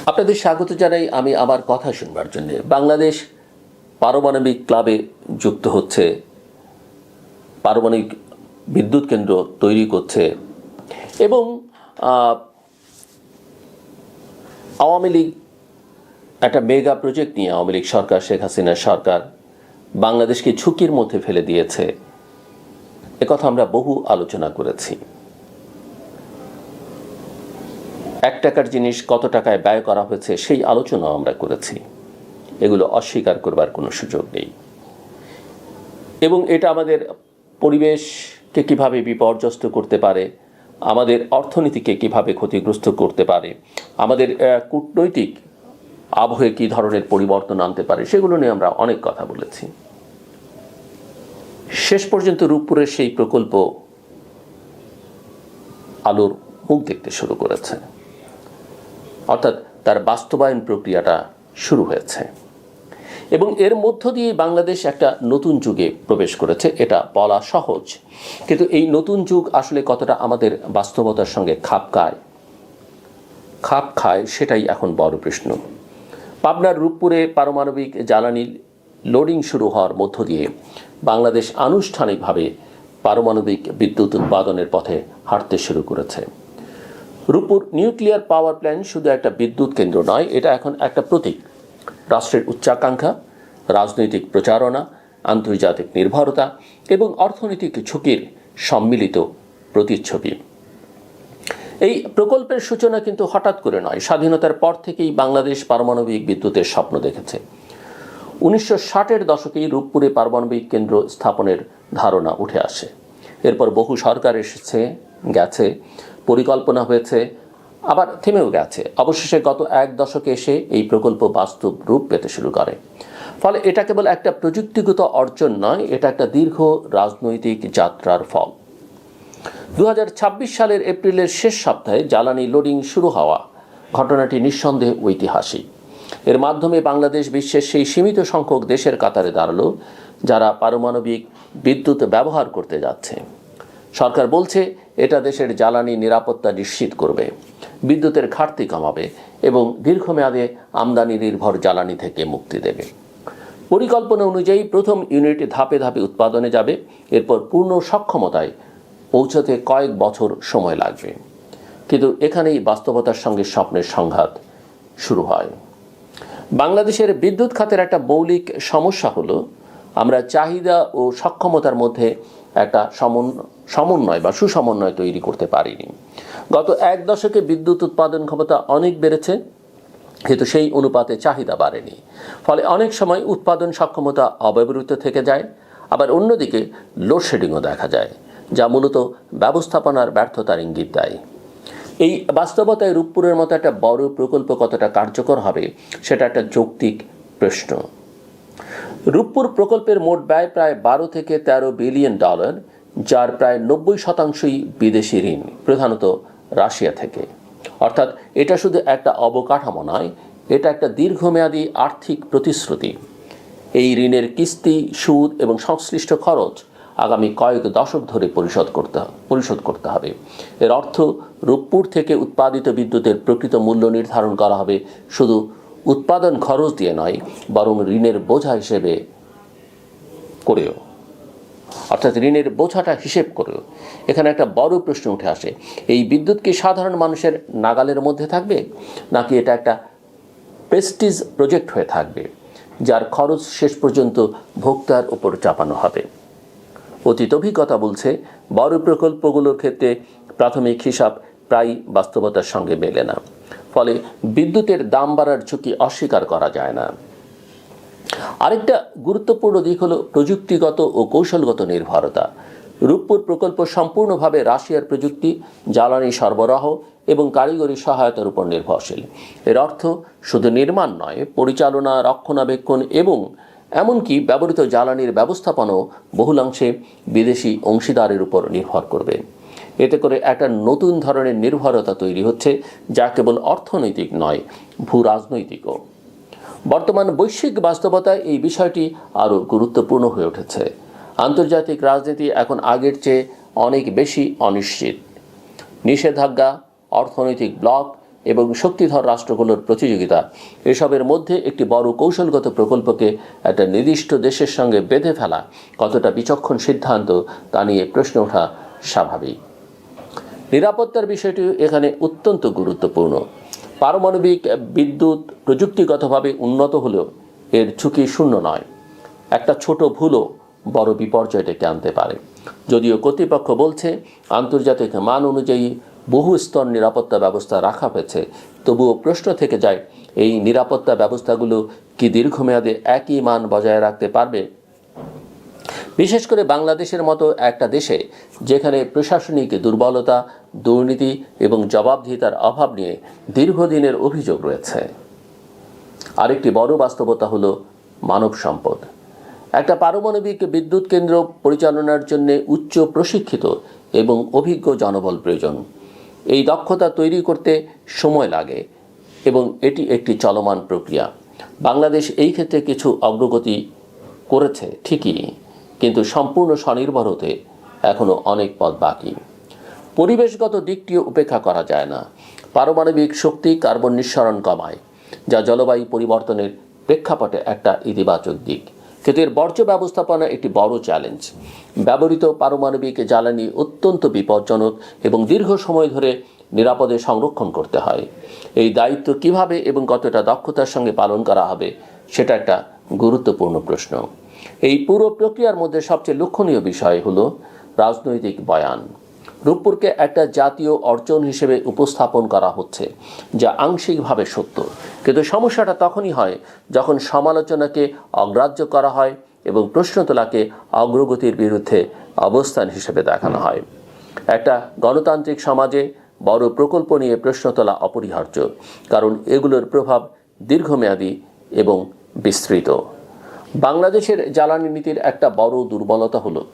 আপনাদের স্বাগত জানাই আমি আমার কথা শুনবার জন্য। বাংলাদেশ পারমাণবিক ক্লাবে যুক্ত হচ্ছে, পারমাণবিক বিদ্যুৎ কেন্দ্র তৈরি করছে এবং আওয়ামী লীগ একটা মেগা প্রজেক্ট নিয়ে আওয়ামী লীগ সরকার, শেখ হাসিনার সরকার বাংলাদেশকে ঝুঁকির মধ্যে ফেলে দিয়েছে। একথা আমরা বহু আলোচনা করেছি। 1 টাকার জিনিস কত টাকায় ব্যয় করা হয়েছে সেই আলোচনাও আমরা করেছি। এগুলো অস্বীকার করবার কোনো সুযোগ নেই এবং এটা আমাদের পরিবেশকে কিভাবে বিপর্যস্ত করতে পারে, আমাদের অর্থনীতিকে কিভাবে ক্ষতিগ্রস্ত করতে পারে, আমাদের কূটনৈতিক আবহে কী ধরনের পরিবর্তন আনতে পারে, সেগুলো নিয়ে আমরা অনেক কথা বলেছি। শেষ পর্যন্ত রূপপুরের সেই প্রকল্প আলোর মুখ দেখতে শুরু করেছে, অর্থাৎ তার বাস্তবায়ন প্রক্রিয়াটা শুরু হয়েছে এবং এর মধ্য দিয়ে বাংলাদেশ একটা নতুন যুগে প্রবেশ করেছে। এটা বলা সহজ, কিন্তু এই নতুন যুগ আসলে কতটা আমাদের বাস্তবতার সঙ্গে খাপ খায় সেটাই এখন বড় প্রশ্ন। পাবনার রূপপুরে পারমাণবিক জ্বালানি লোডিং শুরু হওয়ার মধ্য দিয়ে বাংলাদেশ আনুষ্ঠানিকভাবে পারমাণবিক বিদ্যুৎ উৎপাদনের পথে হাঁটতে শুরু করেছে। রূপপুর নিউক্লিয়ার পাওয়ার প্ল্যান্ট শুধু একটা বিদ্যুৎ কেন্দ্র নয়, এটা এখন একটা প্রতীক। রাষ্ট্রের উচ্চাকাঙ্ক্ষা, রাজনৈতিক প্রচারণা, আন্তর্জাতিক নির্ভরতা এবং অর্থনৈতিক ঝুঁকির সম্মিলিত প্রতিচ্ছবি। এই প্রকল্পের সূচনা কিন্তু হঠাৎ করে নয়। স্বাধীনতার পর থেকেই বাংলাদেশ পারমাণবিক বিদ্যুতের স্বপ্ন দেখেছে। 1960-এর দশকেই রূপপুরে পারমাণবিক কেন্দ্র স্থাপনের ধারণা উঠে আসে। এরপর বহু সরকার এসেছে, গেছে, পরিকল্পনা হয়েছে, আবার থেমেও গেছে। অবশেষে গত 1 দশকে এসে এই প্রকল্প বাস্তব রূপ পেতে শুরু করে। ফলে এটা কেবল একটা প্রযুক্তিগত অর্জন নয়, এটা একটা দীর্ঘ রাজনৈতিক যাত্রার ফল। 2026 সালের এপ্রিলের শেষ সপ্তাহে জ্বালানি লোডিং শুরু হওয়া ঘটনাটি নিঃসন্দেহে ঐতিহাসিক। এর মাধ্যমে বাংলাদেশ বিশ্বের সেই সীমিত সংখ্যক দেশের কাতারে দাঁড়ালো যারা পারমাণবিক বিদ্যুৎ ব্যবহার করতে যাচ্ছে। সরকার বলছে এটা দেশের জ্বালানি নিরাপত্তা নিশ্চিত করবে, বিদ্যুতের ঘাটতি কমাবে এবং দীর্ঘমেয়াদে আমদানি নির্ভর জ্বালানি থেকে মুক্তি দেবে। পরিকল্পনা অনুযায়ী প্রথম ইউনিট ধাপে ধাপে উৎপাদনে যাবে, এরপর পূর্ণ সক্ষমতায় পৌঁছতে কয়েক বছর সময় লাগবে। কিন্তু এখানেই বাস্তবতার সঙ্গে স্বপ্নের সংঘাত শুরু হয়। বাংলাদেশের বিদ্যুৎ খাতের একটা মৌলিক সমস্যা হলো আমরা চাহিদা ও সক্ষমতার মধ্যে একটা সমন্বয় বা সুসমন্বয় তৈরি করতে পারিনি। গত 1 দশকে বিদ্যুৎ উৎপাদন ক্ষমতা অনেক বেড়েছে, কিন্তু সেই অনুপাতে চাহিদা বাড়েনি। ফলে অনেক সময় উৎপাদন সক্ষমতা অব্যবহৃত থেকে যায়। আবার অন্যদিকে লোডশেডিংও দেখা যায়, যা মূলত ব্যবস্থাপনার ব্যর্থতার ইঙ্গিত দেয়। এই বাস্তবতায় রূপপুরের মতো একটা বড় প্রকল্প কতটা কার্যকর হবে সেটা একটা যৌক্তিক প্রশ্ন। রূপপুর প্রকল্পের মোট ব্যয় প্রায় 12 থেকে 13 বিলিয়ন ডলার, যার প্রায় 90%ই বিদেশি ঋণ, প্রধানত রাশিয়া থেকে। অর্থাৎ এটা শুধু একটা অবকাঠামো নয়, এটা একটা দীর্ঘমেয়াদী আর্থিক প্রতিশ্রুতি। এই ঋণের কিস্তি, সুদ এবং সংশ্লিষ্ট খরচ আগামী কয়েক দশক ধরে পরিশোধ করতে হবে। এর অর্থ রূপপুর থেকে উৎপাদিত বিদ্যুতের প্রকৃত মূল্য নির্ধারণ করা হবে শুধু উৎপাদন খরচ দিয়ে নয়, বরং ঋণের বোঝা হিসেবে করেও, অর্থাৎ ঋণের বোঝাটা হিসেব করেও। এখানে একটা বড় প্রশ্ন উঠে আসে, এই বিদ্যুৎ কি সাধারণ মানুষের নাগালের মধ্যে থাকবে, নাকি এটা একটা প্রেস্টিজ প্রজেক্ট হয়ে থাকবে যার খরচ শেষ পর্যন্ত ভোক্তার উপর চাপানো হবে? অতীত অভিজ্ঞতা বলছে বড় প্রকল্পগুলোর ক্ষেত্রে প্রাথমিক হিসাব প্রায় বাস্তবতার সঙ্গে মেলে না। ফলে বিদ্যুতের দাম বাড়ার ঝুঁকি অস্বীকার করা যায় না। আরেকটা গুরুত্বপূর্ণ দিক হলো প্রযুক্তিগত ও কৌশলগত নির্ভরতা। রূপপুর প্রকল্প সম্পূর্ণভাবে রাশিয়ার প্রযুক্তি, জ্বালানি সরবরাহ এবং কারিগরি সহায়তার উপর নির্ভরশীল। এর অর্থ শুধু নির্মাণ নয়, পরিচালনা, রক্ষণাবেক্ষণ এবং এমনকি ব্যবহৃত জ্বালানির ব্যবস্থাপনাও বহুলাংশে বিদেশি অংশীদারের উপর নির্ভর করবে। এতে করে একটা নতুন ধরনের নির্ভরতা তৈরি হচ্ছে, যা কেবল অর্থনৈতিক নয়, ভূ রাজনৈতিকও। বর্তমান বৈশ্বিক বাস্তবতায় এই বিষয়টি আরও গুরুত্বপূর্ণ হয়ে উঠেছে। আন্তর্জাতিক রাজনীতি এখন আগের চেয়ে অনেক বেশি অনিশ্চিত। নিষেধাজ্ঞা, অর্থনৈতিক ব্লক এবং শক্তিধর রাষ্ট্রগুলোর প্রতিযোগিতা, এসবের মধ্যে একটি বড় কৌশলগত প্রকল্পকে একটা নির্দিষ্ট দেশের সঙ্গে বেঁধে ফেলা কতটা বিচক্ষণ সিদ্ধান্ত তা নিয়ে প্রশ্ন ওঠা স্বাভাবিক। নিরাপত্তার বিষয়টি এখানে অত্যন্ত গুরুত্বপূর্ণ। পারমাণবিক বিদ্যুৎ প্রযুক্তিগতভাবে উন্নত হলেও এর ঝুঁকি শূন্য নয়। একটা ছোট ভুলও বড় বিপর্যয় ডেকে আনতে পারে। যদিও কর্তৃপক্ষ বলছে আন্তর্জাতিক মান অনুযায়ী বহু স্তর নিরাপত্তা ব্যবস্থা রাখা হয়েছে, তবুও প্রশ্ন থেকে যায় এই নিরাপত্তা ব্যবস্থাগুলো কি দীর্ঘমেয়াদে একই মান বজায় রাখতে পারবে? বিশেষ করে বাংলাদেশের মতো একটা দেশে যেখানে প্রশাসনিক দুর্বলতা, দুর্নীতি এবং জবাবদিহিতার অভাব নিয়ে দীর্ঘদিনের অভিযোগ রয়েছে। আরেকটি বড় বাস্তবতা হলো মানব সম্পদ। একটা পারমাণবিক বিদ্যুৎ কেন্দ্র পরিচালনার জন্য উচ্চ প্রশিক্ষিত এবং অভিজ্ঞ জনবল প্রয়োজন। এই দক্ষতা তৈরি করতে সময় লাগে এবং এটি একটি চলমান প্রক্রিয়া। বাংলাদেশ এই ক্ষেত্রে কিছু অগ্রগতি করেছে ঠিকই, কিন্তু সম্পূর্ণ স্বনির্ভর হতে এখনও অনেক পথ বাকি। পরিবেশগত দিকটিও উপেক্ষা করা যায় না। পারমাণবিক শক্তি কার্বন নিঃসরণ কমায়, যা জলবায়ু পরিবর্তনের প্রেক্ষাপটে একটা ইতিবাচক দিক, কিন্তু এর বর্জ্য ব্যবস্থাপনা একটি বড় চ্যালেঞ্জ। ব্যবহৃত পারমাণবিক জ্বালানি অত্যন্ত বিপজ্জনক এবং দীর্ঘ সময় ধরে নিরাপদে সংরক্ষণ করতে হয়। এই দায়িত্ব কিভাবে এবং কতটা দক্ষতার সঙ্গে পালন করা হবে সেটা একটা গুরুত্বপূর্ণ প্রশ্ন। এই পুরো প্রক্রিয়ার মধ্যে সবচেয়ে লক্ষণীয় বিষয় হলো রাজনৈতিক বয়ান। রূপপুরকে একটা জাতীয় অর্জন হিসেবে উপস্থাপন করা হচ্ছে, যা আংশিকভাবে সত্য, কিন্তু সমস্যাটা তখনই হয় যখন সমালোচনাকে অগ্রাহ্য করা হয় এবং প্রশ্ন তোলাকে অগ্রগতির বিরুদ্ধে অবস্থান হিসেবে দেখানো হয়। একটা গণতান্ত্রিক সমাজে বড় প্রকল্প নিয়ে প্রশ্ন তোলা অপরিহার্য, কারণ এগুলোর প্রভাব দীর্ঘমেয়াদী এবং বিস্তৃত। বাংলাদেশের জ্বালানি নীতির একটা বড় দুর্বলতা হলো